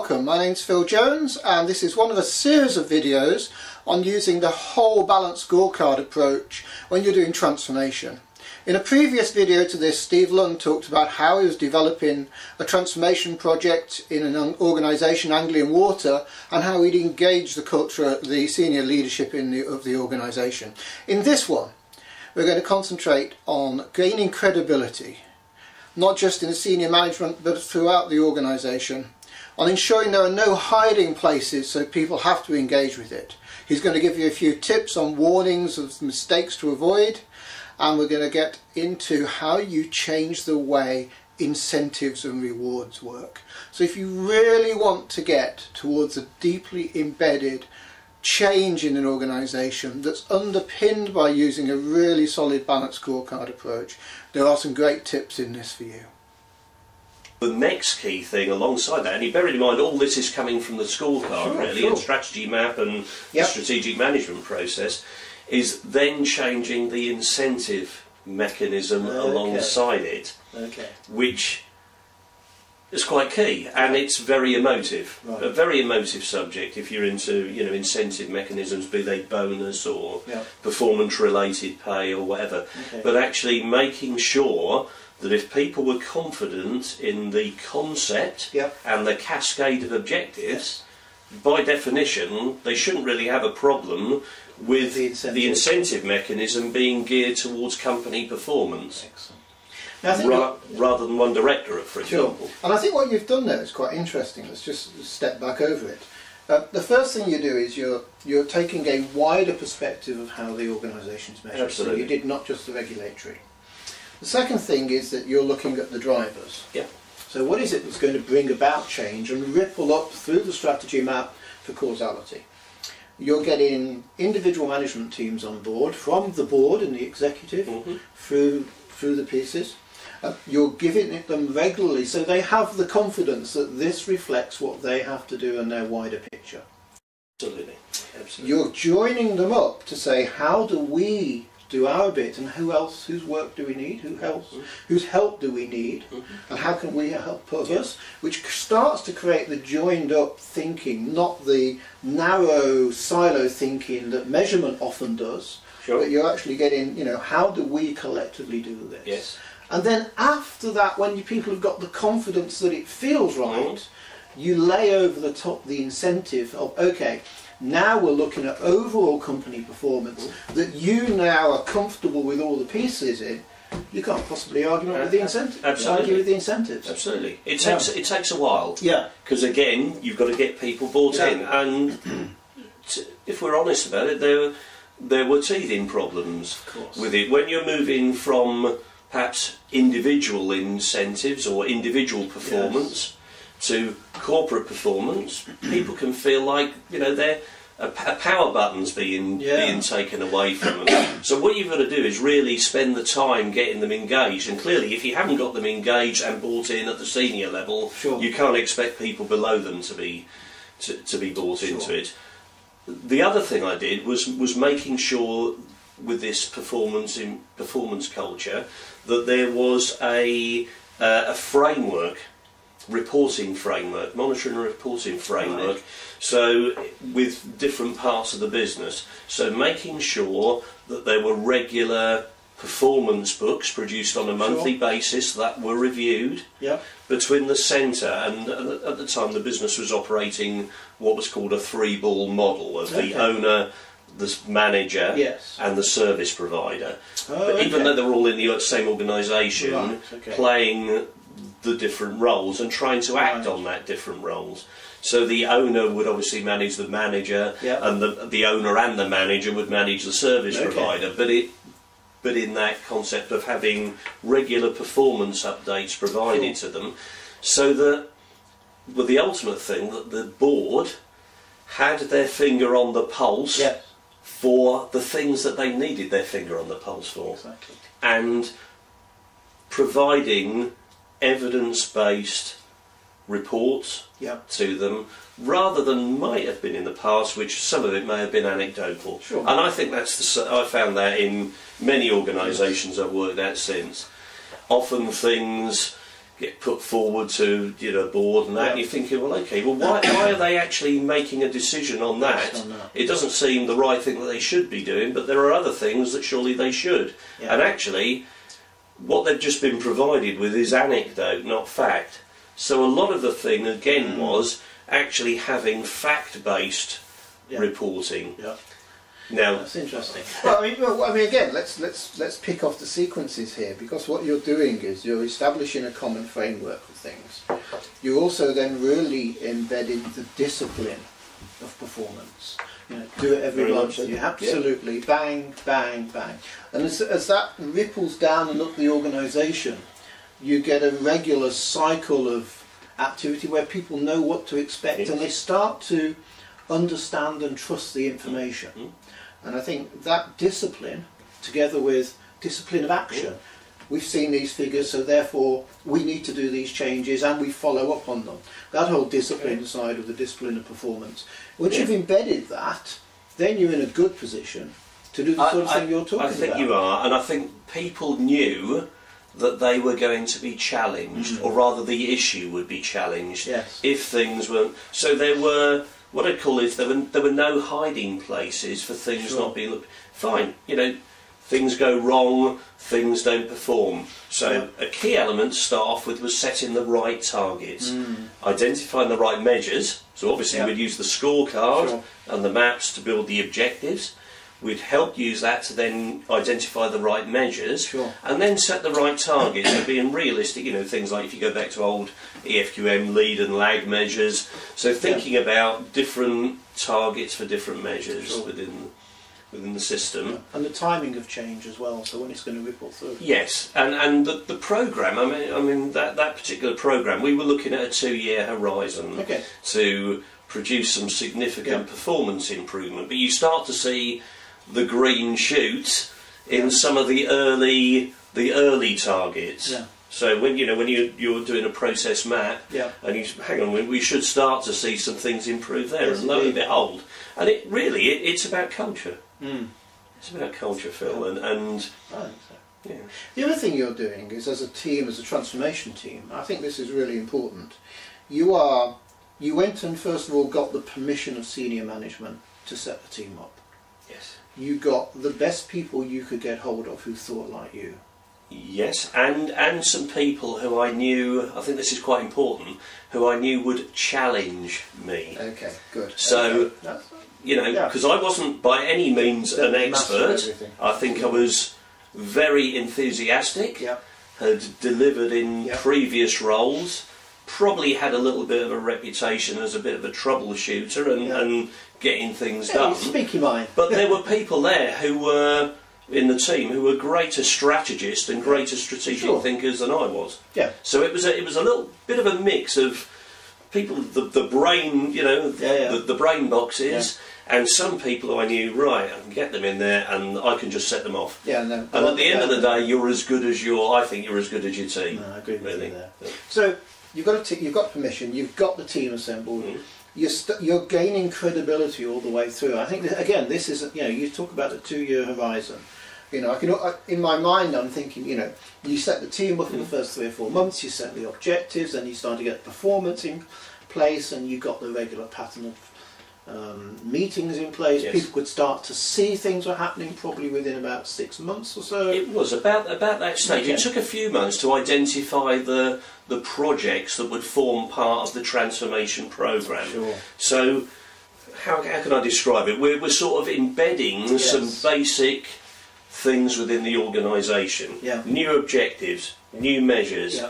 welcome. My name's Phil Jones and this is one of a series of videos on using the whole balanced scorecard approach when you're doing transformation. In a previous video to this, Steve Lunn talked about how he was developing a transformation project in an organisation, Anglian Water, and how he'd engage the culture, the senior leadership of the organisation. In this one, we're going to concentrate on gaining credibility, not just in the senior management but throughout the organisation, on ensuring there are no hiding places so people have to engage with it. He's going to give you a few tips on warnings of mistakes to avoid, and we're going to get into how you change the way incentives and rewards work. So if you really want to get towards a deeply embedded change in an organisation that's underpinned by using a really solid balanced scorecard approach, there are some great tips in this for you. The next key thing alongside that, and you bear in mind all this is coming from the scorecard and strategy map and the strategic management process, is then changing the incentive mechanism alongside it, which is quite key, and it's very emotive, a very emotive subject if you're into incentive mechanisms, be they bonus or performance related pay or whatever, but actually making sure that if people were confident in the concept and the cascade of objectives, by definition they shouldn't really have a problem with the incentive mechanism being geared towards company performance. Rather than one directorate, for example. And I think what you've done there is quite interesting. Let's just step back over it. The first thing you do is you're taking a wider perspective of how the organisation is measured. Absolutely. So you did not just the regulatory. The second thing is that you're looking at the drivers. So what is it that's going to bring about change and ripple up through the strategy map for causality? You're getting individual management teams on board, from the board and the executive through the pieces. You're giving them regularly so they have the confidence that this reflects what they have to do in their wider picture. Absolutely. You're joining them up to say, how do we do our bit, and whose work do we need, whose help do we need, and how can we help others, which starts to create the joined up thinking, not the narrow silo thinking that measurement often does, but you're actually getting, how do we collectively do this? And then after that, when people have got the confidence that it feels right, you lay over the top the incentive of, okay, now we're looking at overall company performance that you now are comfortable with all the pieces in. You can't possibly argue with the incentive. Argue with the incentives. Absolutely. It takes a while. Because again, you've got to get people bought in, and if we're honest about it, there were teething problems with it. When you're moving from perhaps individual incentives or individual performance to corporate performance, people can feel like they're a power button's being taken away from them. So what you've got to do is really spend the time getting them engaged. And clearly, if you haven't got them engaged and bought in at the senior level, you can't expect people below them to be bought into it. The other thing I did was making sure with this performance culture that there was a framework. Reporting framework, monitoring and reporting framework, so with different parts of the business. So making sure that there were regular performance books produced on a monthly basis that were reviewed between the centre, and at the time the business was operating what was called a three-ball model of the owner, the manager and the service provider. But even though they were all in the same organisation, playing the different roles and trying to act on that different roles. So the owner would obviously manage the manager, and the owner and the manager would manage the service provider. But in that concept of having regular performance updates provided to them, so that the ultimate thing that the board had their finger on the pulse for the things that they needed their finger on the pulse for, and providing evidence-based reports to them, rather than might have been in the past, which some of it may have been anecdotal. And I think I found that in many organisations I've worked at since. Often things get put forward to board and that, and you're thinking, well, okay, well, why are they actually making a decision on that? It doesn't seem the right thing that they should be doing, but there are other things that surely they should. And actually, what they've just been provided with is anecdote, not fact. So a lot of the thing, again, was actually having fact-based reporting. Now, that's interesting. Well, I mean, again, let's pick off the sequences here, because what you're doing is you're establishing a common framework for things. You're also then really embedding the discipline of performance. Do it every month. You absolutely bang, bang, bang, and as that ripples down and up the organisation, you get a regular cycle of activity where people know what to expect, and they start to understand and trust the information. And I think that discipline, together with discipline of action, we've seen these figures, so therefore we need to do these changes and we follow up on them. That whole discipline side of the discipline of performance. Once you've embedded that, then you're in a good position to do the sort of thing you're talking about. I think you are, and I think people knew that they were going to be challenged, or rather the issue would be challenged, if things weren't. So there were, what I call is, there were no hiding places for things not being looked. Fine, things go wrong, things don't perform. So a key element to start off with was setting the right targets, identifying the right measures. So obviously we'd use the scorecard and the maps to build the objectives. We'd help use that to then identify the right measures, and then set the right targets. So being realistic, things like, if you go back to old EFQM lead and lag measures, so thinking about different targets for different measures within the system. And the timing of change as well, so when it's going to ripple through. Yes, and the programme, I mean that particular programme, we were looking at a 2-year horizon to produce some significant performance improvement, but you start to see the green shoots in some of the early targets. So when you're doing a process map, and you hang on, we should start to see some things improve there, and lo and behold, and it's about culture. It's about culture, Phil, and I think so. The other thing you're doing is, as a team, as a transformation team, I think this is really important. You went and first of all got the permission of senior management to set the team up. Yes. You got the best people you could get hold of who thought like you. Yes, and some people who I knew, I think this is quite important, who I knew would challenge me. Okay, good. So, because I wasn't by any means an expert, I think I was very enthusiastic, had delivered in previous roles, probably had a little bit of a reputation as a bit of a troubleshooter and getting things done. Speak your mind. But there were people there who were in the team who were greater strategists and greater strategic thinkers than I was. So it was a little bit of a mix of people, the brain, the brain boxes, and some people who I knew, right, I can get them in there and I can just set them off. And at the end of the day, you're as good as I think you're as good as your team. No, I agree with you there. So you've got permission, you've got the team assembled. You're gaining credibility all the way through. I think again, this is you talk about the 2-year horizon. In my mind, I'm thinking, you set the team up in the first 3 or 4 months. You set the objectives, then you start to get performance in place, and you got the regular pattern of meetings in place. People could start to see things were happening probably within about 6 months or so. It was about that stage. It took a few months to identify the projects that would form part of the transformation programme. So how can I describe it? We're sort of embedding some basic things within the organisation. New objectives, new measures,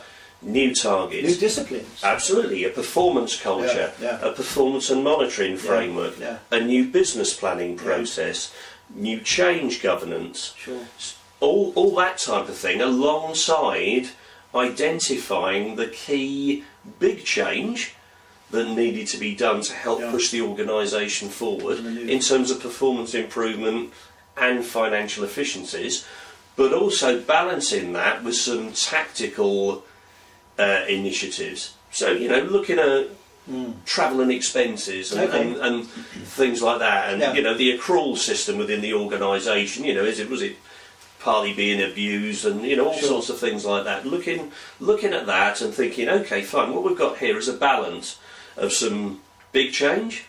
new targets. New disciplines. Absolutely. A performance culture, a performance and monitoring framework, a new business planning process, new change governance. All that type of thing, alongside identifying the key big change that needed to be done to help push the organisation forward in terms of performance improvement and financial efficiencies, but also balancing that with some tactical initiatives. So, looking at travel and expenses and things like that, and the accrual system within the organisation. Was it partly being abused, and you know, all sorts of things like that. Looking at that and thinking, okay, fine, what we've got here is a balance of some big change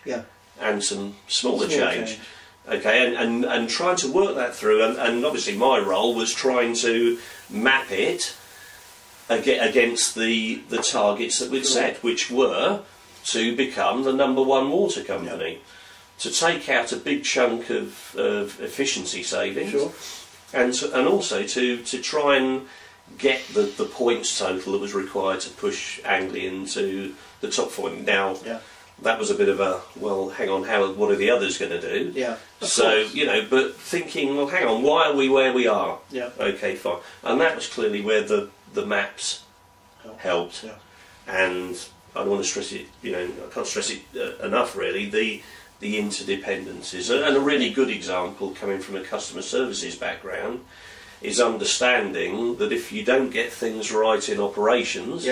and some smaller change. Okay, and trying to work that through, and obviously my role was trying to map it against the targets that we'd set, which were to become the #1 water company, to take out a big chunk of efficiency savings, and also to try and get the points total that was required to push Anglian to the top 40. Now, that was a bit of a, well, hang on, what are the others going to do? So, you know, but thinking, well, hang on, why are we where we are? Okay, fine. And that was clearly where the maps helped. And I don't want to stress it, you know, I can't stress it enough really, the interdependencies. And a really good example coming from a customer services background is understanding that if you don't get things right in operations,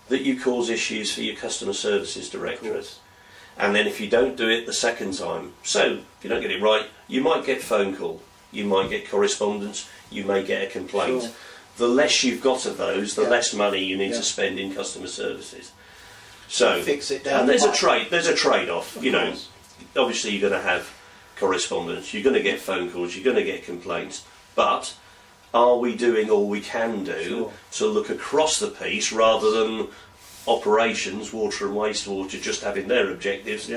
that you cause issues for your customer services directorate. And then if you don't do it the second time, so if you don't get it right, you might get phone call, you might get correspondence, you may get a complaint. The less you've got of those, the less money you need to spend in customer services. So fix it down. And there's a trade-off, you know. Obviously you're going to have correspondence, you're going to get phone calls, you're going to get complaints, but are we doing all we can do to look across the piece rather than operations, water and wastewater, just having their objectives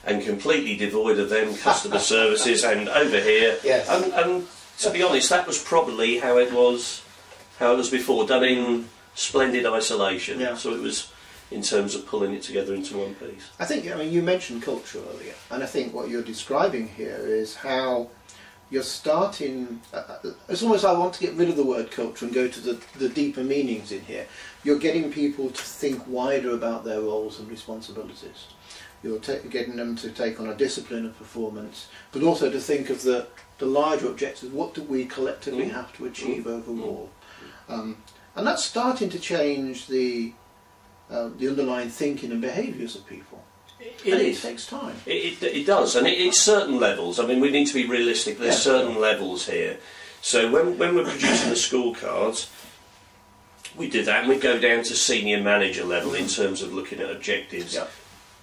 and completely devoid of them customer services and over here. And to be honest, that was probably how it was before, done in splendid isolation. So it was in terms of pulling it together into one piece. I think, I mean, you mentioned culture earlier, and I think what you're describing here is how you're starting, as almost I want to get rid of the word culture and go to the deeper meanings in here. You're getting people to think wider about their roles and responsibilities. You're getting them to take on a discipline of performance, but also to think of the larger objectives. What do we collectively have to achieve overall? And that's starting to change the underlying thinking and behaviours of people. It takes time. It does, and it's certain levels. I mean, we need to be realistic. There's certain levels here. So when we're producing the scorecards, we do that, and we go down to senior manager level in terms of looking at objectives.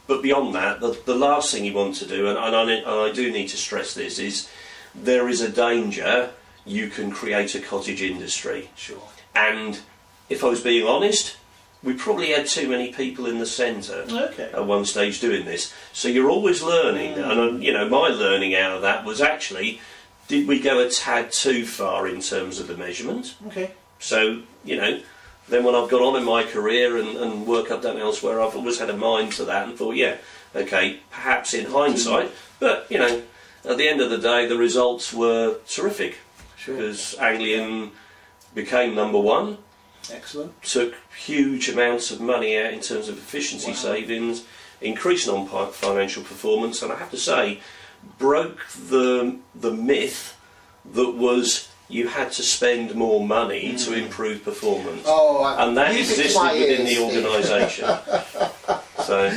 But beyond that, the last thing you want to do, and I do need to stress this, is there is a danger you can create a cottage industry. And if I was being honest, we probably had too many people in the centre at one stage doing this. So you're always learning, and you know, my learning out of that was actually, did we go a tad too far in terms of the measurement? So, you know, then when I've got on in my career and work I've done elsewhere, I've always had a mind to that and thought, perhaps in hindsight, but, you know, at the end of the day, the results were terrific. Because Anglian became #1. Excellent. Took huge amounts of money out in terms of efficiency savings, increased non-financial performance, and I have to say, broke the myth that was you had to spend more money to improve performance. And that existed within the organisation. So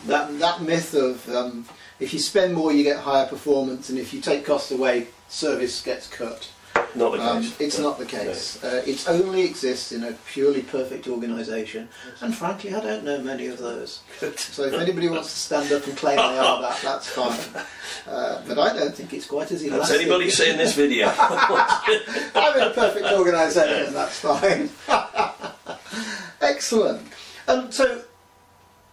that myth of if you spend more you get higher performance, and if you take costs away, service gets cut. Not the case. It's not the case. It only exists in a purely perfect organisation, and frankly I don't know many of those. So if anybody wants to stand up and claim they are that, that's fine. But I don't think it's quite as elastic. Has anybody seen this video? I'm in a perfect organisation, that's fine. Excellent. So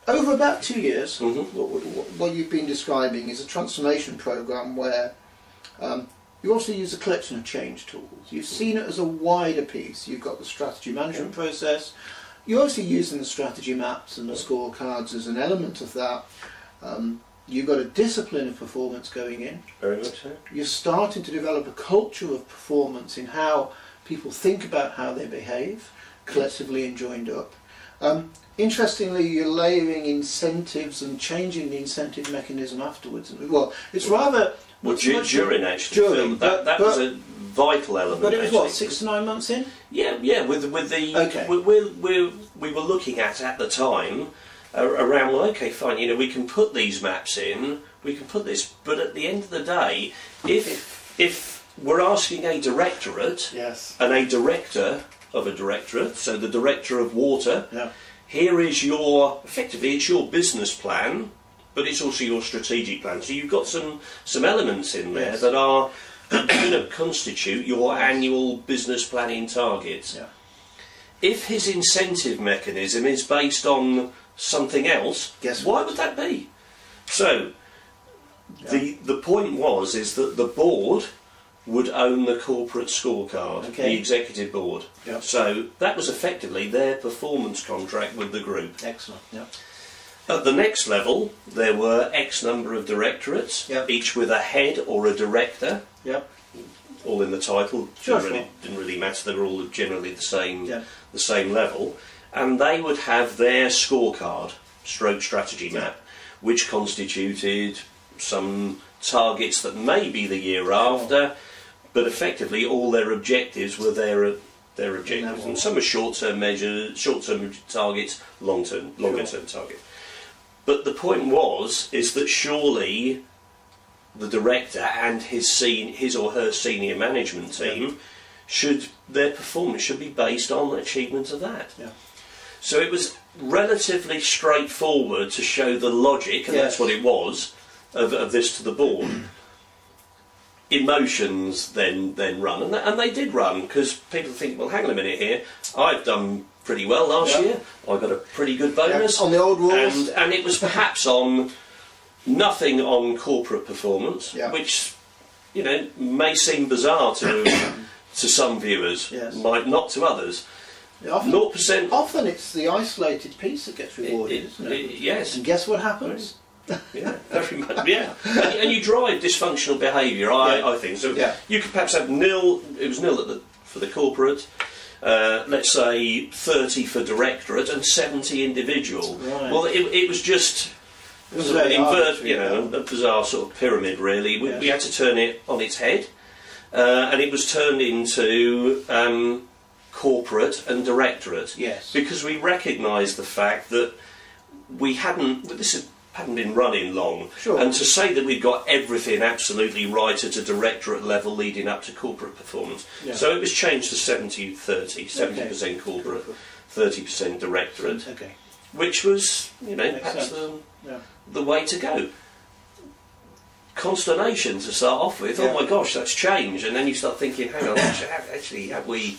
over about 2 years, what you've been describing is a transformation programme where you also use a collection of change tools. You've seen it as a wider piece. You've got the strategy management process. You're also using the strategy maps and the scorecards as an element of that. You've got a discipline of performance going in. Very much so. You're starting to develop a culture of performance in how people think about how they behave, collectively and joined up. Interestingly, you're layering incentives and changing the incentive mechanism afterwards. Well, it's rather... during actually, that was a vital element. But it was what, 6 to 9 months in? Yeah. With the we were looking at the time around, well, okay, fine, you know, we can put these maps in, we can put this, but at the end of the day, if we're asking a directorate yes. and a director of a directorate, so the director of water, yeah. here is your, effectively it's your business plan, but it's also your strategic plan. So you've got some elements in there, yes. that are going to constitute your annual business planning targets. Yeah. If his incentive mechanism is based on something else, why would that be? So yeah. the point is that the board would own the corporate scorecard, okay. the executive board. Yep. So that was effectively their performance contract with the group. Excellent. Yep. At the next level, there were X number of directorates, yep. each with a head or a director. Yep. All in the title. Sure, didn't really matter. They were all generally the same, yep. the same level, and they would have their scorecard, stroke strategy map, which constituted some targets that may be the year after. But effectively, all their objectives were their objectives, and some are short-term measures, short-term targets, longer-term targets. But the point is that surely the director and his or her senior management team their performance should be based on the achievement of that. Yeah. So it was relatively straightforward to show the logic, and that's what it was, of this to the board. Emotions then run, and they did run, because people think, well, hang on a minute here, I've done pretty well last year, I got a pretty good bonus, on the old rules, and it was perhaps on nothing on corporate performance, which may seem bizarre to some viewers, might not to others. Often, 0%. Often it's the isolated piece that gets rewarded, isn't it? Yes. And guess what happens? Yeah, very much. Yeah, and you drive dysfunctional behaviour. I think so. Yeah. You could perhaps have nil. It was nil for the corporate. Let's say 30 for directorate and 70 individual. Right. Well, it was just sort of a bizarre sort of pyramid. Really, we had to turn it on its head, and it was turned into corporate and directorate. Yes. Because we recognised the fact that we hadn't been running long, sure. and to say that we'd got everything absolutely right at a directorate level leading up to corporate performance. Yeah. So it was changed to 70-30, 70% corporate, 30% directorate, which was, perhaps the way to go. Consternation to start off with. Oh my gosh, that's changed, and then you start thinking, hang on, actually, have we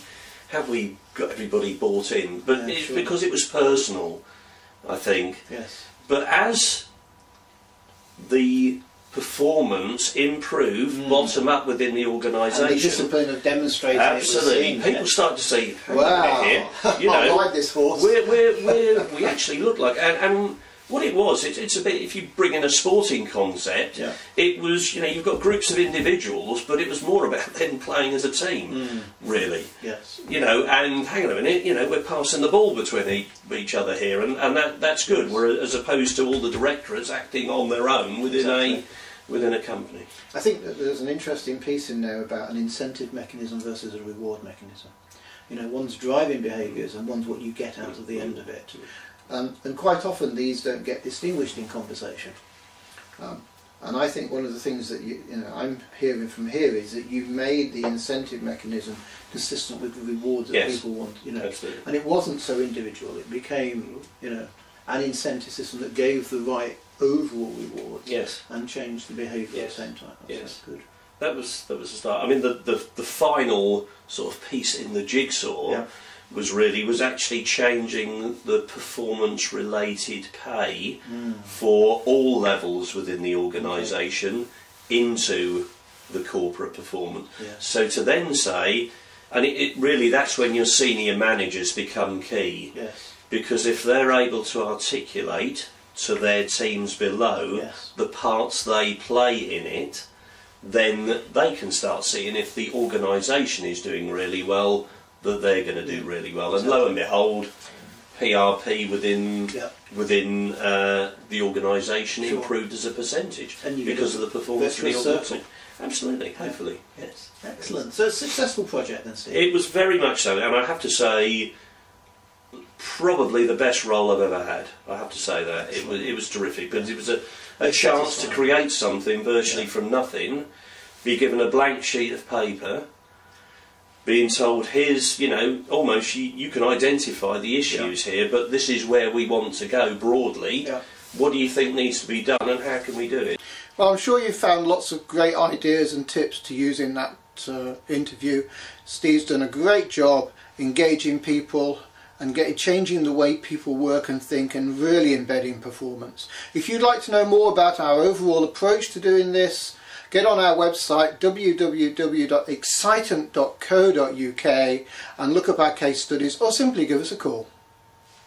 got everybody bought in? But it's because it was personal, I think. Yes. But as the performance improved bottom up within the organisation, and the discipline of demonstrating, absolutely, people start to say, "Wow, here, I ride this horse." We actually look like, and what it was, it's a bit. If you bring in a sporting concept, it was you've got groups of individuals, but it was more about them playing as a team, really. Yes. And hang on a minute, we're passing the ball between each other here, and that's good. As opposed to all the directorates acting on their own within a company. I think that there's an interesting piece in there about an incentive mechanism versus a reward mechanism. One's driving behaviours and one's what you get out of the end of it. And quite often these don't get distinguished in conversation. And I think one of the things that I'm hearing from here is that you've made the incentive mechanism consistent with the rewards that people want. Absolutely. And it wasn't so individual. It became an incentive system that gave the right overall reward. Yes. And changed the behaviour at the same time. Yes. Good. That was the start. I mean, the final sort of piece in the jigsaw. Was actually changing the performance-related pay for all levels within the organisation into the corporate performance. So to then say, and it really, that's when your senior managers become key. Because if they're able to articulate to their teams below the parts they play in it, then they can start seeing if the organisation is doing really well, that they're going to do really well, and lo and behold, PRP within the organisation improved as a percentage because of the performance of the organisation. Absolutely, hopefully, yes. Excellent. So it's a successful project then, Steve? It was very much so, and I have to say, probably the best role I've ever had. I have to say that it was terrific, because it was a chance to create something virtually from nothing be given a blank sheet of paper, being told, here's, you know, almost you can identify the issues here, but this is where we want to go broadly. What do you think needs to be done, and how can we do it? Well, I'm sure you've found lots of great ideas and tips to use in that interview. Steve's done a great job engaging people and changing the way people work and think, and really embedding performance. If you'd like to know more about our overall approach to doing this, get on our website www.excitant.co.uk and look up our case studies, or simply give us a call.